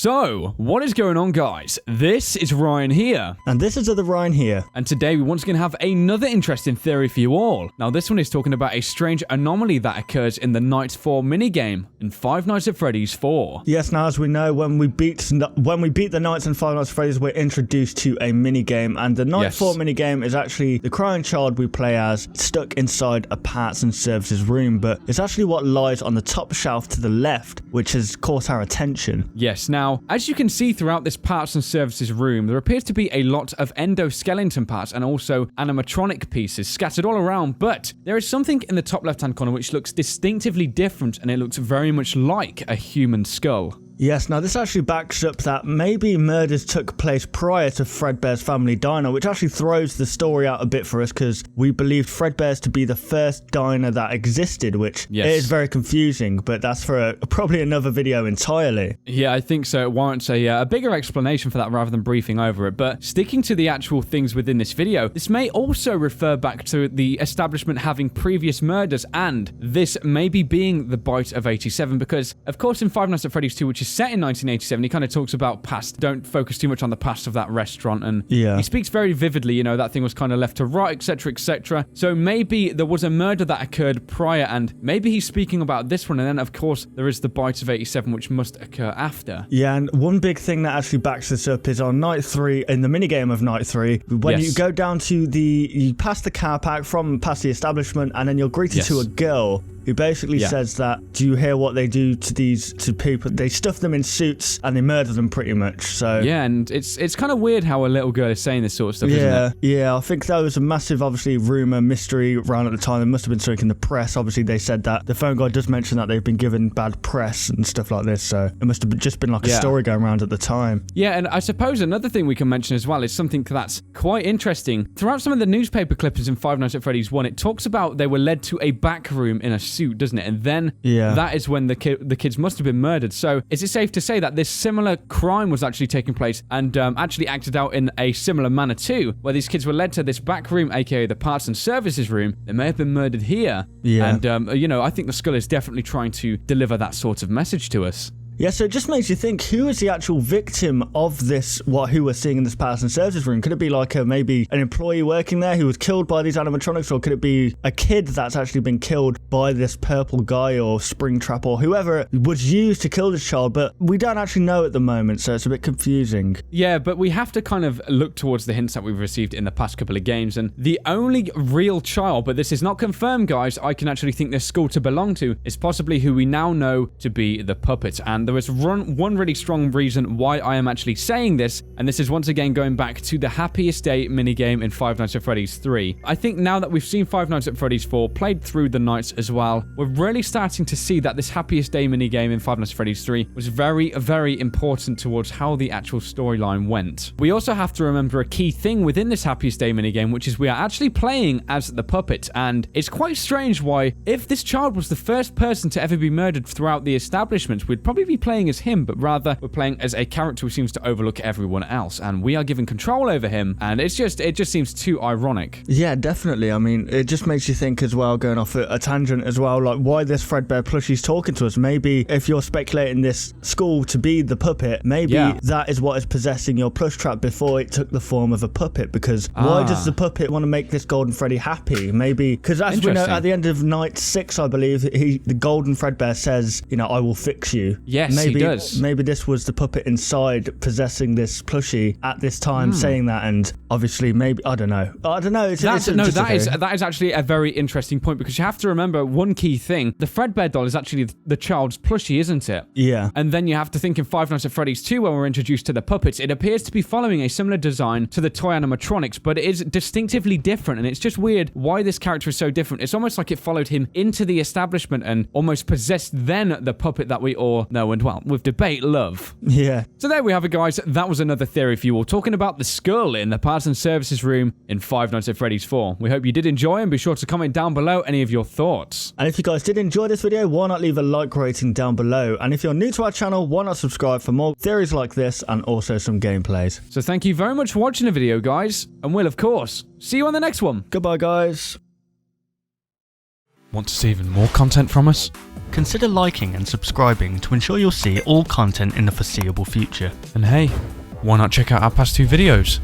So, what is going on, guys? This is Ryan here. And this is other Ryan here. And today we once again have another interesting theory for you all. Now, this one is talking about a strange anomaly that occurs in the Night 4 minigame in Five Nights at Freddy's 4. Yes, now as we know, when we beat the Nights in Five Nights at Freddy's, we're introduced to a minigame. And the Night 4 minigame is actually the crying child we play as stuck inside a parts and services room. But it's actually what lies on the top shelf to the left, which has caught our attention. Yes, now, as you can see throughout this parts and services room, there appears to be a lot of endoskeleton parts and also animatronic pieces scattered all around, but there is something in the top left-hand corner which looks distinctively different, and it looks very much like a human skull. Yes, now this actually backs up that maybe murders took place prior to Fredbear's family diner, which actually throws the story out a bit for us because we believed Fredbear's to be the first diner that existed, which is very confusing, but that's for probably another video entirely. Yeah, I think so. It warrants a bigger explanation for that rather than briefing over it, but sticking to the actual things within this video, this may also refer back to the establishment having previous murders, and this maybe being the bite of 87, because, of course, in Five Nights at Freddy's 2, which is set in 1987, he kind of talks about past, don't focus too much on the past of that restaurant, and he speaks very vividly, you know, that thing was kind of left to right, etc, etc. So maybe there was a murder that occurred prior, and maybe he's speaking about this one, and then of course there is the bite of 87, which must occur after. Yeah, and one big thing that actually backs this up is on Night 3, in the minigame of Night 3, when you go down to you pass the car park from past the establishment, and then you're greeted to a girl who basically says that, do you hear what they do to people? They stuff them in suits and they murder them pretty much. So yeah, and it's kind of weird how a little girl is saying this sort of stuff, isn't it? Yeah, I think that was a massive, obviously, rumor, mystery around at the time. There must have been something in the press. Obviously, they said that the phone guy does mention that they've been given bad press and stuff like this. So it must have just been like a story going around at the time. Yeah, and I suppose another thing we can mention as well is something that's quite interesting. Throughout some of the newspaper clippings in Five Nights at Freddy's 1, it talks about they were led to a back room in a suit, doesn't it? And then that is when the kids must have been murdered. So is it safe to say that this similar crime was actually taking place and actually acted out in a similar manner too, where these kids were led to this back room, aka the parts and services room? They may have been murdered here. And you know, I think the skull is definitely trying to deliver that sort of message to us. Yeah, so it just makes you think, who is the actual victim of this, who we're seeing in this parts and services room? Could it be like maybe an employee working there who was killed by these animatronics, or could it be a kid that's actually been killed by this purple guy or Springtrap or whoever was used to kill this child? But we don't actually know at the moment, so it's a bit confusing. Yeah, but we have to kind of look towards the hints that we've received in the past couple of games, and the only real child, but this is not confirmed, guys, I can actually think this skull to belong to, is possibly who we now know to be the puppet. And there is one really strong reason why I am actually saying this, and this is once again going back to the Happiest Day minigame in Five Nights at Freddy's 3. I think now that we've seen Five Nights at Freddy's 4, played through the nights as well, we're really starting to see that this Happiest Day minigame in Five Nights at Freddy's 3 was very, very important towards how the actual storyline went. We also have to remember a key thing within this Happiest Day minigame, which is we are actually playing as the puppet, and it's quite strange why, if this child was the first person to ever be murdered throughout the establishment, we'd probably be playing as him, but rather we're playing as a character who seems to overlook everyone else, and we are given control over him, and it just seems too ironic. Yeah, definitely. I mean, it just makes you think as well, going off a tangent as well, like why this Fredbear plushie's talking to us. Maybe if you're speculating this skull to be the puppet, maybe that is what is possessing your plush trap before it took the form of a puppet, because why does the puppet want to make this Golden Freddy happy? Maybe because as we know, at the end of Night 6, I believe, the Golden Fredbear says, you know, I will fix you. Yes, he does. Maybe this was the puppet inside possessing this plushie at this time, saying that, and obviously maybe I don't know. That is actually a very interesting point, because you have to remember one key thing: the Fredbear doll is actually the child's plushie, isn't it? Yeah. And then you have to think in Five Nights at Freddy's 2, when we're introduced to the puppets, it appears to be following a similar design to the toy animatronics, but it is distinctively different, and it's just weird why this character is so different. It's almost like it followed him into the establishment and almost possessed then the puppet that we all know and, well, with debate, love. Yeah. So there we have it, guys. That was another theory for you all, talking about the skull in the parts and services room in Five Nights at Freddy's 4. We hope you did enjoy, and be sure to comment down below any of your thoughts. And if you guys did enjoy this video, why not leave a like rating down below? And if you're new to our channel, why not subscribe for more theories like this and also some gameplays. So thank you very much for watching the video, guys, and we'll, of course, see you on the next one. Goodbye, guys. Want to see even more content from us? consider liking and subscribing to ensure you'll see all content in the foreseeable future. And hey, why not check out our past 2 videos?